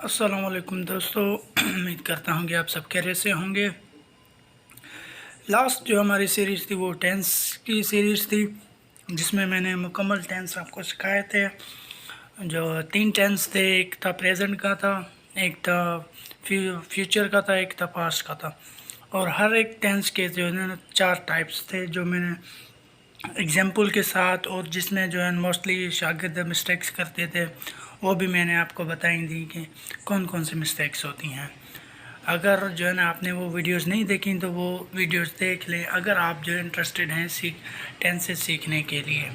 अस्सलामुअलैकुम दोस्तों, उम्मीद करता हूँ कि आप सब खैरियत से होंगे। लास्ट जो हमारी सीरीज़ थी वो टेंस की सीरीज़ थी, जिसमें मैंने मुकम्मल टेंस आपको सिखाए थे। जो 3 टेंस थे, एक था प्रेजेंट का था, एक था फ्यूचर का था, एक था पास्ट का था। और हर एक टेंस के जो है ना 4 टाइप्स थे, जो मैंने एग्जाम्पल के साथ और जिसमें जो है मोस्टली शागिर्द मिस्टेक्स करते थे, वो भी मैंने आपको बताई थी कि कौन कौन सी मिस्टेक्स होती हैं। अगर जो है ना आपने वो वीडियोस नहीं देखी तो वो वीडियोस देख लें, अगर आप जो इंटरेस्टेड हैं टेंसेस सीखने के लिए।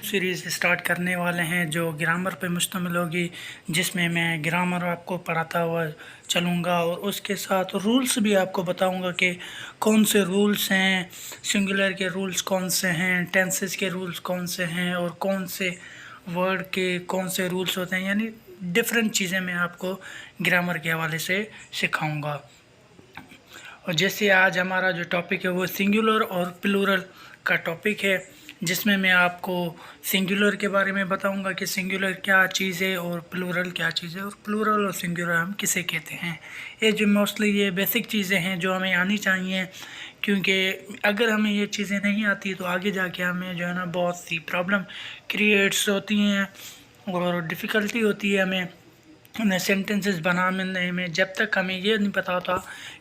सीरीज़ स्टार्ट करने वाले हैं जो ग्रामर पे मुश्तमिल होगी, जिसमें मैं ग्रामर आपको पढ़ाता हुआ चलूँगा और उसके साथ रूल्स भी आपको बताऊँगा कि कौन से रूल्स हैं, सिंगुलर के रूल्स कौन से हैं, टेंसेस के रूल्स कौन से हैं और कौन से वर्ड के कौन से रूल्स होते हैं। यानी डिफरेंट चीज़ें मैं आपको ग्रामर के हवाले से सिखाऊँगा। और जैसे आज हमारा जो टॉपिक है वो सिंगुलर और प्लूरल का टॉपिक है, जिसमें मैं आपको सिंगुलर के बारे में बताऊंगा कि सिंगुलर क्या चीज़ है और प्लूरल क्या चीज़ है, और प्लूरल और सिंगुलर हम किसे कहते हैं। ये जो मोस्टली ये बेसिक चीज़ें हैं जो हमें आनी चाहिए, क्योंकि अगर हमें ये चीज़ें नहीं आती तो आगे जाके हमें जो है ना बहुत सी प्रॉब्लम क्रिएट्स होती हैं और डिफ़िकल्टी होती है हमें सेंटेंसेस बनाने में। जब तक हमें ये नहीं पता होता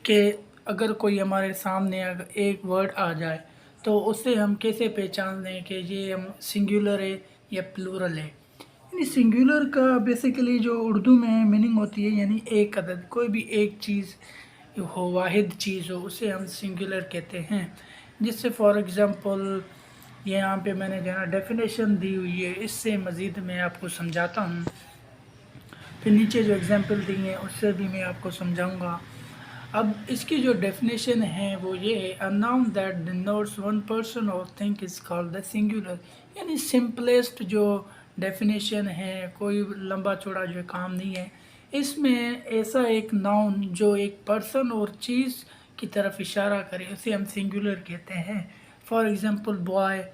कि अगर कोई हमारे सामने अगर एक वर्ड आ जाए तो उससे हम कैसे पहचान लें कि ये हम सिंगुलर है या प्लूरल है। यानी सिंगुलर का बेसिकली जो उर्दू में मीनिंग होती है, यानी एक अदद, कोई भी एक चीज़ हो, वाहिद चीज़ हो, उसे हम सिंगुलर कहते हैं। जिससे फॉर एग्ज़ाम्पल यहाँ पे मैंने जो है ना डेफिनेशन दी हुई है, इससे मज़ीद मैं आपको समझाता हूँ। फिर नीचे जो एग्जाम्पल दी हैं उससे भी मैं आपको समझाऊंगा। अब इसकी जो डेफिनेशन है वो ये है, a noun that denotes one person और thing is called the singular. यानी सिंपलेस्ट जो डेफिनेशन है, कोई लंबा चौड़ा जो काम नहीं है इसमें। ऐसा एक नाउन जो एक पर्सन और चीज़ की तरफ इशारा करे उसे हम सिंगुलर कहते हैं। फॉर एग्ज़ाम्पल बॉय,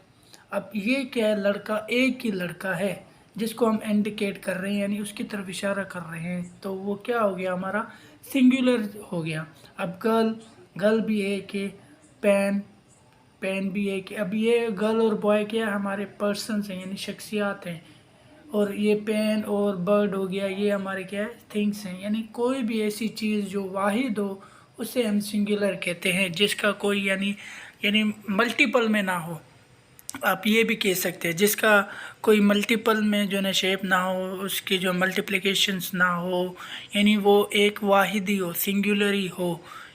अब ये क्या है, लड़का, एक ही लड़का है जिसको हम इंडिकेट कर रहे हैं, यानी उसकी तरफ इशारा कर रहे हैं, तो वो क्या हो गया, हमारा सिंगुलर हो गया। अब गर्ल, गर्ल भी एक है, पेन, पेन भी एक है। अब ये गर्ल और बॉय क्या है, हमारे पर्सन्स हैं यानी शख्सियात हैं, और ये पेन और बर्ड हो गया, ये हमारे क्या है, थिंग्स हैं। यानी कोई भी ऐसी चीज़ जो वाहिद हो उसे हम सिंगुलर कहते हैं, जिसका कोई यानी यानी मल्टीपल में ना हो। आप ये भी कह सकते हैं जिसका कोई मल्टीपल में जो ना शेप ना हो, उसकी जो मल्टीप्लिकेशंस ना हो, यानी वो एक वाहिद ही हो, सिंगुलर ही हो।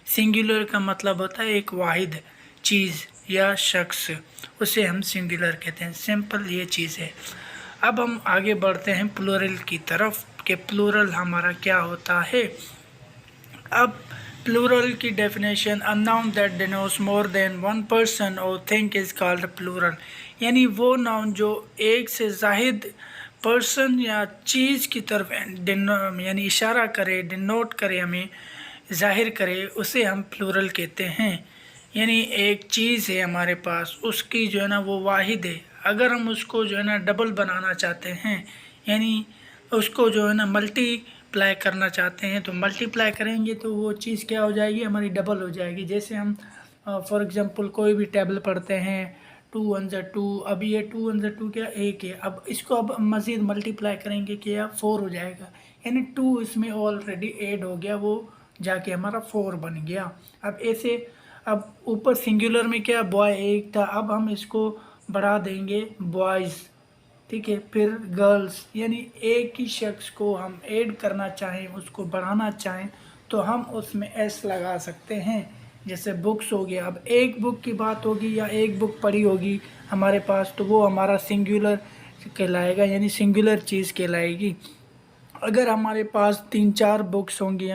सिंगुलर का मतलब होता है एक वाहिद चीज़ या शख्स, उसे हम सिंगुलर कहते हैं। सिंपल ये चीज़ है। अब हम आगे बढ़ते हैं प्लूरल की तरफ कि प्लूरल हमारा क्या होता है। अब प्लूरल की definition, a noun that denotes more than one person और थिंग इज़ कॉल्ड प्लूरल। यानी वो नाउन जो एक से ज़ाहिद पर्सन या चीज़ की तरफ यानी इशारा करे, डिनोट करे, हमें ज़ाहिर करे, उसे हम प्लूरल कहते हैं। यानी एक चीज़ है हमारे पास, उसकी जो है ना वो वाहिद है, अगर हम उसको जो है ना डबल बनाना चाहते हैं, यानी उसको जो है ना मल्टीप्लाई करना चाहते हैं, तो मल्टीप्लाई करेंगे तो वो चीज़ क्या हो जाएगी, हमारी डबल हो जाएगी। जैसे हम फॉर एग्जांपल कोई भी टेबल पढ़ते हैं, 2 वन ज़ा 2, अब ये 2 वन ज़ा 2 क्या, एक है। अब इसको अब मज़ीद मल्टीप्लाई करेंगे क्या, 4 हो जाएगा, यानी 2 इसमें ऑलरेडी ऐड हो गया, वो जाके हमारा 4 बन गया। अब ऐसे, अब ऊपर सिंगुलर में क्या, बॉय एक था, अब हम इसको बढ़ा देंगे बॉयज़, ठीक है। फिर गर्ल्स, यानी एक ही शख्स को हम ऐड करना चाहें, उसको बढ़ाना चाहें तो हम उसमें एस लगा सकते हैं। जैसे बुक्स हो गया, अब एक बुक की बात होगी या एक बुक पढ़ी होगी हमारे पास, तो वो हमारा सिंगुलर कहलाएगा, यानी सिंगुलर चीज़ कहलाएगी। अगर हमारे पास 3-4 बुक्स होंगी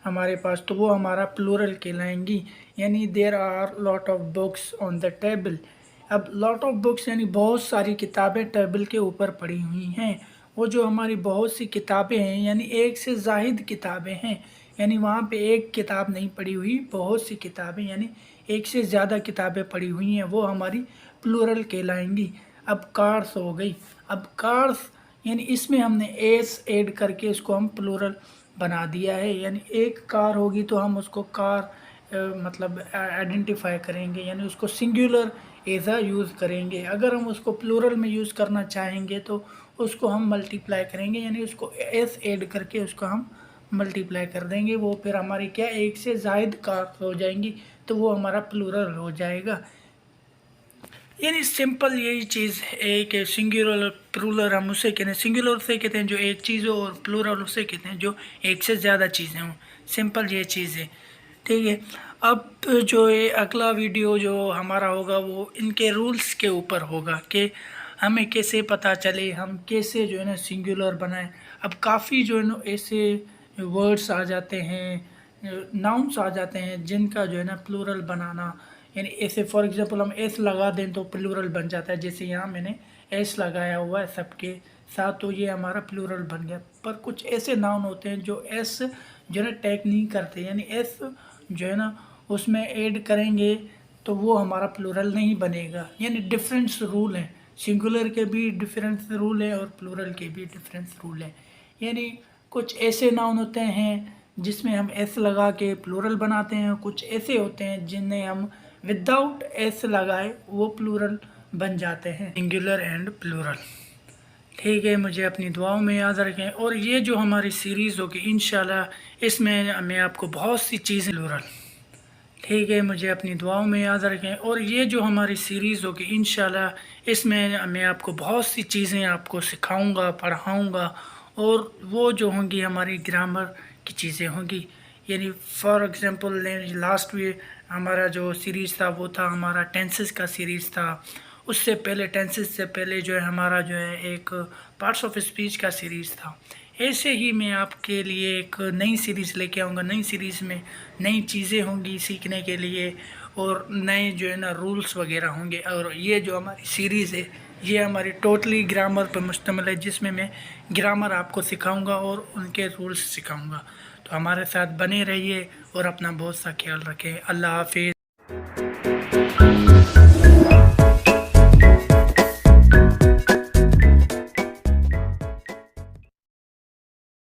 हमारे पास, तो वो हमारा प्लूरल कहलाएंगी, यानी there are lot of books on the table. अब लॉट ऑफ बुक्स यानी बहुत सारी किताबें टेबल के ऊपर पड़ी हुई हैं। वो जो हमारी बहुत सी किताबें हैं, यानी एक से ज़ाहिद किताबें हैं, यानी वहाँ पे एक किताब नहीं पड़ी हुई, बहुत सी किताबें, यानी एक से ज़्यादा किताबें पड़ी हुई हैं, वो हमारी प्लूरल कहलाएंगी। अब कार्स हो गई, अब कार्स यानी इसमें हमने एस ऐड करके इसको हम प्लूरल बना दिया है। यानी एक कार होगी तो हम उसको कार मतलब आइडेंटिफाई करेंगे, यानी उसको सिंगुलर एज अ यूज़ करेंगे। अगर हम उसको प्लूरल में यूज़ करना चाहेंगे तो उसको हम मल्टीप्लाई करेंगे, यानी उसको एस ऐड करके उसको हम मल्टीप्लाई कर देंगे। वो फिर हमारी क्या एक से ज़ायद कार हो जाएंगी, तो वो हमारा प्लूरल हो जाएगा। यानी सिंपल यही चीज़ है कि सिंगुलर प्लूरल हम उसे कहते हैं, सिंगुलर उसे कहते हैं जो एक चीज़ हो, और प्लूरल उसे कहते हैं जो एक से ज़्यादा चीज़ें हों। सिंपल ये चीज़ है, ठीक है। अब जो ये अगला वीडियो जो हमारा होगा वो इनके रूल्स के ऊपर होगा कि हमें कैसे पता चले, हम कैसे जो है ना सिंगुलर बनाएं। अब काफ़ी जो है ना ऐसे वर्ड्स आ जाते हैं, नाउन्स आ जाते हैं जिनका जो है ना प्लूरल बनाना, यानी ऐसे फॉर एग्जांपल हम एस लगा दें तो प्लूरल बन जाता है। जैसे यहाँ मैंने एस लगाया हुआ है सबके साथ, तो ये हमारा प्लूरल बन गया। पर कुछ ऐसे नाउन होते हैं जो एस जो है ना टैग नहीं करते, यानी एस जो है ना उसमें ऐड करेंगे तो वो हमारा प्लूरल नहीं बनेगा। यानी डिफरेंस रूल हैं, सिंगुलर के भी डिफरेंस रूल है और प्लूरल के भी डिफरेंस रूल है। यानी कुछ ऐसे नाउन होते हैं जिसमें हम एस लगा के प्लूरल बनाते हैं, कुछ ऐसे होते हैं जिन्हें हम विदाउट एस लगाए वो प्लूरल बन जाते हैं, सिंगुलर एंड प्लूरल। ठीक है, मुझे अपनी दुआओं में याद रखें। और ये जो हमारी सीरीज़ होगी इंशाल्लाह इसमें मैं आपको बहुत सी चीज़ें प्लूरल, ठीक है, मुझे अपनी दुआओं में याद रखें। और ये जो हमारी सीरीज़ होगी इंशाल्लाह इसमें मैं आपको बहुत सी चीज़ें आपको सिखाऊंगा, पढ़ाऊंगा, और वो जो होंगी हमारी ग्रामर की चीज़ें होंगी। यानी फॉर एग्ज़ाम्पल लास्ट में हमारा जो सीरीज़ था वो था हमारा टेंसेस का सीरीज़ था। उससे पहले टेंसेस से पहले जो है हमारा जो है एक पार्ट्स ऑफ स्पीच का सीरीज़ था। ऐसे ही मैं आपके लिए एक नई सीरीज़ लेके आऊँगा। नई सीरीज़ में नई चीज़ें होंगी सीखने के लिए, और नए जो है ना रूल्स वगैरह होंगे। और ये जो हमारी सीरीज़ है ये हमारी टोटली ग्रामर पर मुश्तमिल है, जिसमें मैं ग्रामर आपको सिखाऊंगा और उनके रूल्स सिखाऊंगा। तो हमारे साथ बने रहिए और अपना बहुत सा ख्याल रखें। अल्लाह हाफिज़।